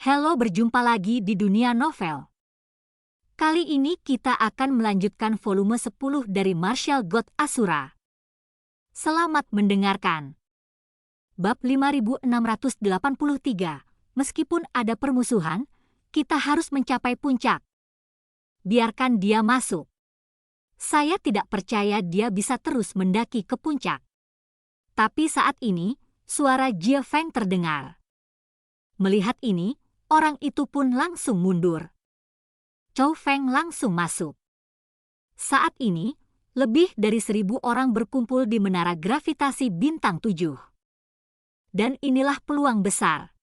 Halo, berjumpa lagi di dunia novel. Kali ini kita akan melanjutkan volume 10 dari Martial God Asura. Selamat mendengarkan. Bab 5683. Meskipun ada permusuhan, kita harus mencapai puncak. Biarkan dia masuk. Saya tidak percaya dia bisa terus mendaki ke puncak. Tapi saat ini, suara Jie Feng terdengar. Melihat ini, orang itu pun langsung mundur. Chou Feng langsung masuk. Saat ini, lebih dari 1.000 orang berkumpul di menara gravitasi bintang 7. Dan inilah peluang besar.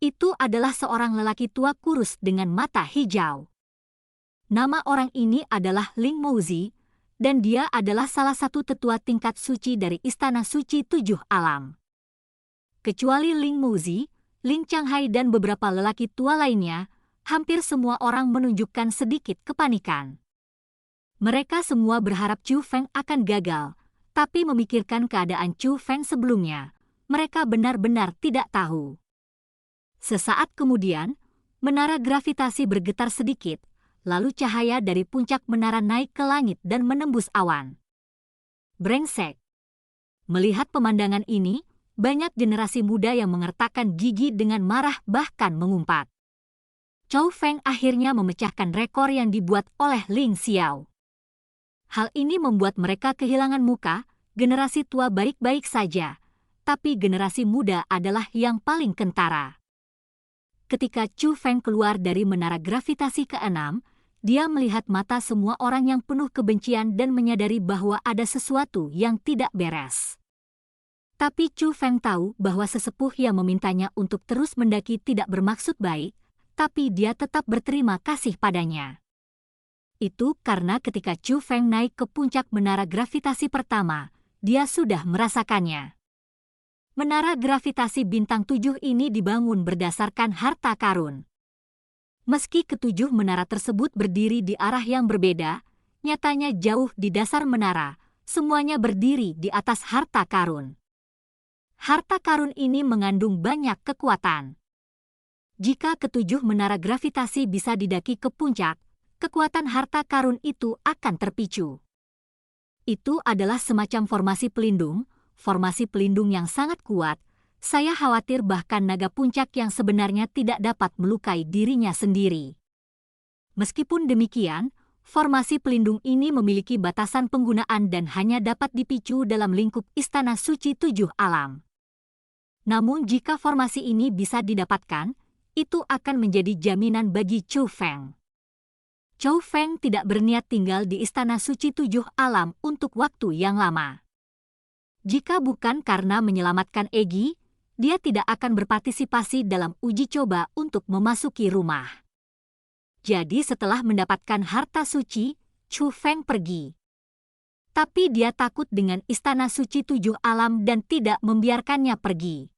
Itu adalah seorang lelaki tua kurus dengan mata hijau. Nama orang ini adalah Ling Mouzi, dan dia adalah salah satu tetua tingkat suci dari Istana Suci 7 Alam. Kecuali Ling Mouzi, Ling Changhai dan beberapa lelaki tua lainnya, hampir semua orang menunjukkan sedikit kepanikan. Mereka semua berharap Chu Feng akan gagal, tapi memikirkan keadaan Chu Feng sebelumnya, mereka benar-benar tidak tahu. Sesaat kemudian, menara gravitasi bergetar sedikit, lalu cahaya dari puncak menara naik ke langit dan menembus awan. Brengsek! Melihat pemandangan ini, banyak generasi muda yang mengertakkan gigi dengan marah bahkan mengumpat. Chou Feng akhirnya memecahkan rekor yang dibuat oleh Ling Xiao. Hal ini membuat mereka kehilangan muka, generasi tua baik-baik saja, tapi generasi muda adalah yang paling kentara. Ketika Chu Feng keluar dari menara gravitasi ke-6, dia melihat mata semua orang yang penuh kebencian dan menyadari bahwa ada sesuatu yang tidak beres. Tapi Chu Feng tahu bahwa sesepuh yang memintanya untuk terus mendaki tidak bermaksud baik, tapi dia tetap berterima kasih padanya. Itu karena ketika Chu Feng naik ke puncak menara gravitasi pertama, dia sudah merasakannya. Menara gravitasi bintang 7 ini dibangun berdasarkan harta karun. Meski ketujuh menara tersebut berdiri di arah yang berbeda, nyatanya jauh di dasar menara, semuanya berdiri di atas harta karun. Harta karun ini mengandung banyak kekuatan. Jika ketujuh menara gravitasi bisa didaki ke puncak, kekuatan harta karun itu akan terpicu. Itu adalah semacam formasi pelindung yang sangat kuat. Saya khawatir bahkan naga puncak yang sebenarnya tidak dapat melukai dirinya sendiri. Meskipun demikian, formasi pelindung ini memiliki batasan penggunaan dan hanya dapat dipicu dalam lingkup Istana Suci 7 Alam. Namun jika formasi ini bisa didapatkan, itu akan menjadi jaminan bagi Chu Feng. Chou Feng tidak berniat tinggal di Istana Suci 7 Alam untuk waktu yang lama. Jika bukan karena menyelamatkan Egi, dia tidak akan berpartisipasi dalam uji coba untuk memasuki rumah. Jadi setelah mendapatkan harta suci, Chu Feng pergi. Tapi dia takut dengan Istana Suci 7 Alam dan tidak membiarkannya pergi.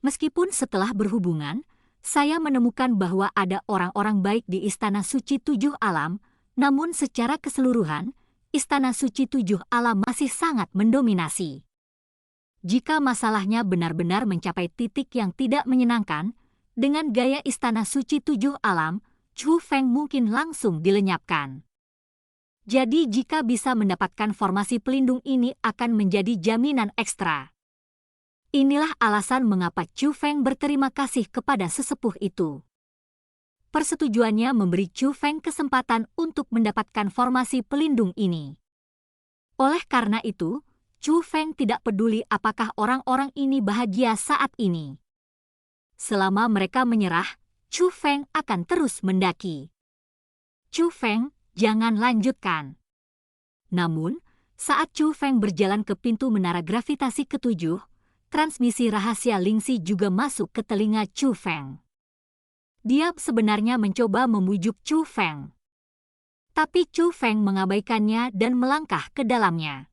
Meskipun setelah berhubungan, saya menemukan bahwa ada orang-orang baik di Istana Suci 7 Alam, namun secara keseluruhan, Istana Suci 7 Alam masih sangat mendominasi. Jika masalahnya benar-benar mencapai titik yang tidak menyenangkan, dengan gaya Istana Suci 7 Alam, Chu Feng mungkin langsung dilenyapkan. Jadi jika bisa mendapatkan formasi pelindung ini akan menjadi jaminan ekstra. Inilah alasan mengapa Chu Feng berterima kasih kepada sesepuh itu. Persetujuannya memberi Chu Feng kesempatan untuk mendapatkan formasi pelindung ini. Oleh karena itu, Chu Feng tidak peduli apakah orang-orang ini bahagia saat ini. Selama mereka menyerah, Chu Feng akan terus mendaki. Chu Feng, jangan lanjutkan. Namun, saat Chu Feng berjalan ke pintu menara gravitasi ke-7, transmisi rahasia Lingxi juga masuk ke telinga Chu Feng. Dia sebenarnya mencoba membujuk Chu Feng. Tapi Chu Feng mengabaikannya dan melangkah ke dalamnya.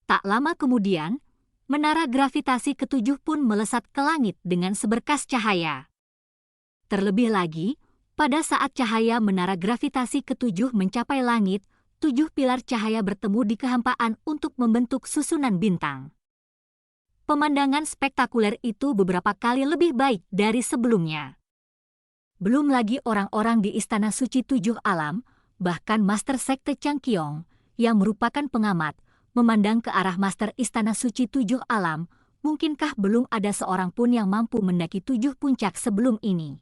Tak lama kemudian, menara gravitasi ke-7 pun melesat ke langit dengan seberkas cahaya. Terlebih lagi, pada saat cahaya menara gravitasi ke-7 mencapai langit, 7 pilar cahaya bertemu di kehampaan untuk membentuk susunan bintang. Pemandangan spektakuler itu beberapa kali lebih baik dari sebelumnya. Belum lagi orang-orang di Istana Suci Tujuh Alam, bahkan Master Sekte Changqiong, yang merupakan pengamat, memandang ke arah Master Istana Suci Tujuh Alam, mungkinkah belum ada seorang pun yang mampu mendaki 7 puncak sebelum ini.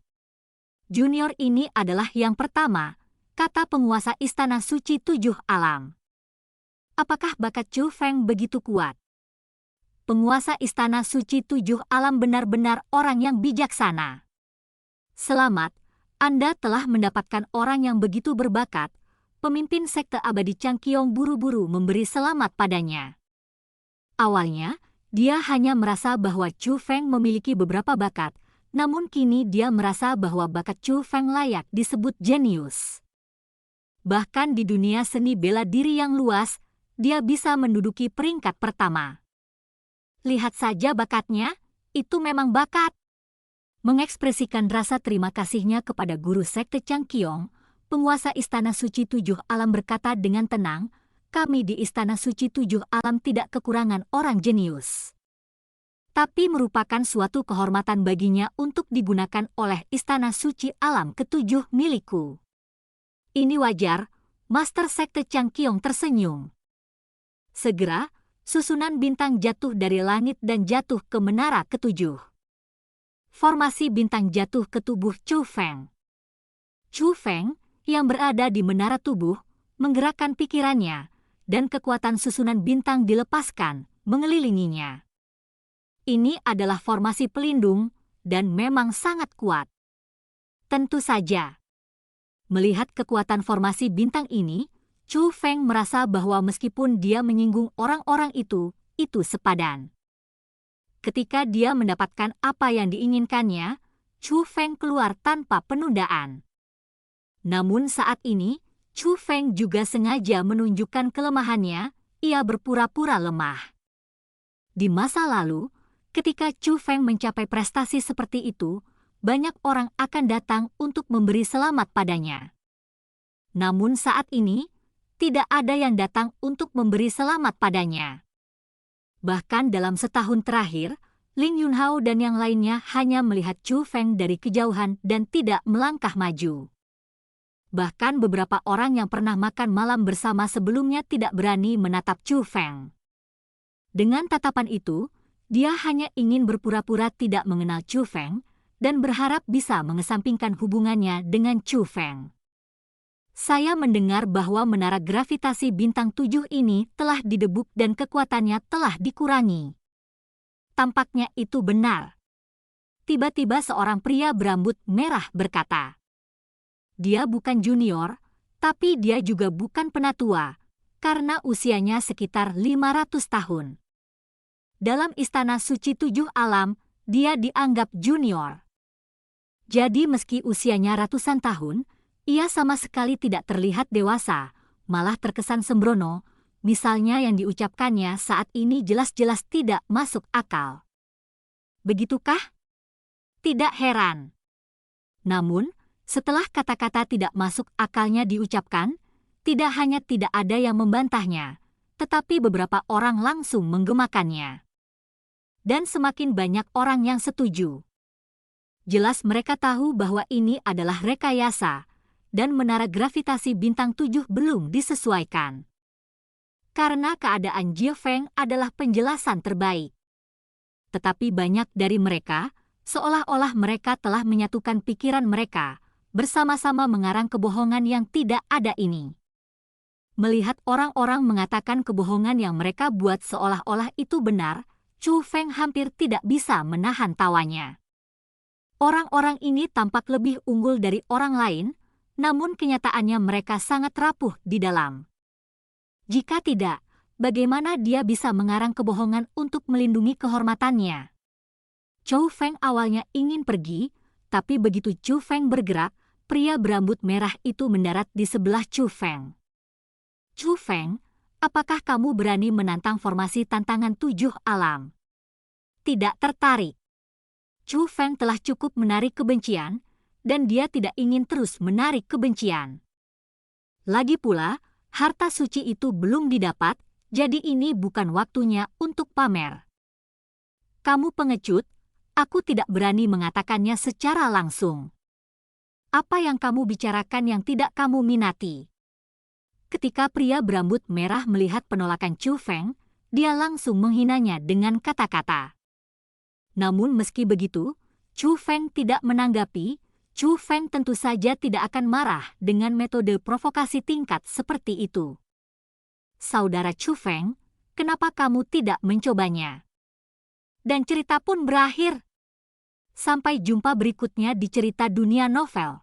Junior ini adalah yang pertama, kata penguasa Istana Suci Tujuh Alam. Apakah bakat Chu Feng begitu kuat? Penguasa Istana Suci Tujuh Alam benar-benar orang yang bijaksana. Selamat, Anda telah mendapatkan orang yang begitu berbakat. Pemimpin Sekte Abadi Changqiong buru-buru memberi selamat padanya. Awalnya, dia hanya merasa bahwa Chu Feng memiliki beberapa bakat, namun kini dia merasa bahwa bakat Chu Feng layak disebut jenius. Bahkan di dunia seni bela diri yang luas, dia bisa menduduki peringkat pertama. Lihat saja bakatnya, itu memang bakat. Mengekspresikan rasa terima kasihnya kepada guru Sekte Changqiong, penguasa Istana Suci Tujuh Alam berkata dengan tenang, kami di Istana Suci Tujuh Alam tidak kekurangan orang jenius. Tapi merupakan suatu kehormatan baginya untuk digunakan oleh Istana Suci Alam ketujuh milikku. Ini wajar, Master Sekte Changqiong tersenyum. Segera, susunan bintang jatuh dari langit dan jatuh ke menara ketujuh. Formasi bintang jatuh ke tubuh Chu Feng. Chu Feng, yang berada di menara tubuh, menggerakkan pikirannya, dan kekuatan susunan bintang dilepaskan, mengelilinginya. Ini adalah formasi pelindung, dan memang sangat kuat. Tentu saja. Melihat kekuatan formasi bintang ini, Chu Feng merasa bahwa meskipun dia menyinggung orang-orang itu sepadan. Ketika dia mendapatkan apa yang diinginkannya, Chu Feng keluar tanpa penundaan. Namun saat ini, Chu Feng juga sengaja menunjukkan kelemahannya, ia berpura-pura lemah. Di masa lalu, ketika Chu Feng mencapai prestasi seperti itu, banyak orang akan datang untuk memberi selamat padanya. Namun saat ini, tidak ada yang datang untuk memberi selamat padanya. Bahkan dalam setahun terakhir, Ling Yunhao dan yang lainnya hanya melihat Chu Feng dari kejauhan dan tidak melangkah maju. Bahkan beberapa orang yang pernah makan malam bersama sebelumnya tidak berani menatap Chu Feng. Dengan tatapan itu, dia hanya ingin berpura-pura tidak mengenal Chu Feng dan berharap bisa mengesampingkan hubungannya dengan Chu Feng. Saya mendengar bahwa menara gravitasi bintang 7 ini telah didebuk dan kekuatannya telah dikurangi. Tampaknya itu benar. Tiba-tiba seorang pria berambut merah berkata, dia bukan junior, tapi dia juga bukan penatua, karena usianya sekitar 500 tahun. Dalam Istana Suci Tujuh Alam, dia dianggap junior. Jadi meski usianya ratusan tahun, ia sama sekali tidak terlihat dewasa, malah terkesan sembrono, misalnya yang diucapkannya saat ini jelas-jelas tidak masuk akal. Begitukah? Tidak heran. Namun, setelah kata-kata tidak masuk akalnya diucapkan, tidak hanya tidak ada yang membantahnya, tetapi beberapa orang langsung menggemakannya. Dan semakin banyak orang yang setuju. Jelas mereka tahu bahwa ini adalah rekayasa, dan menara gravitasi bintang 7 belum disesuaikan. Karena keadaan Jiu Feng adalah penjelasan terbaik. Tetapi banyak dari mereka, seolah-olah mereka telah menyatukan pikiran mereka, bersama-sama mengarang kebohongan yang tidak ada ini. Melihat orang-orang mengatakan kebohongan yang mereka buat seolah-olah itu benar, Chu Feng hampir tidak bisa menahan tawanya. Orang-orang ini tampak lebih unggul dari orang lain, namun kenyataannya mereka sangat rapuh di dalam. Jika tidak, bagaimana dia bisa mengarang kebohongan untuk melindungi kehormatannya? Chu Feng awalnya ingin pergi, tapi begitu Chu Feng bergerak, pria berambut merah itu mendarat di sebelah Chu Feng. Chu Feng, apakah kamu berani menantang formasi tantangan 7 alam? Tidak tertarik. Chu Feng telah cukup menarik kebencian, dan dia tidak ingin terus menarik kebencian. Lagi pula, harta suci itu belum didapat, jadi ini bukan waktunya untuk pamer. Kamu pengecut, aku tidak berani mengatakannya secara langsung. Apa yang kamu bicarakan yang tidak kamu minati? Ketika pria berambut merah melihat penolakan Chu Feng, dia langsung menghinanya dengan kata-kata. Namun meski begitu, Chu Feng tidak menanggapi. Chu Feng tentu saja tidak akan marah dengan metode provokasi tingkat seperti itu. Saudara Chu Feng, kenapa kamu tidak mencobanya? Dan cerita pun berakhir. Sampai jumpa berikutnya di cerita dunia novel.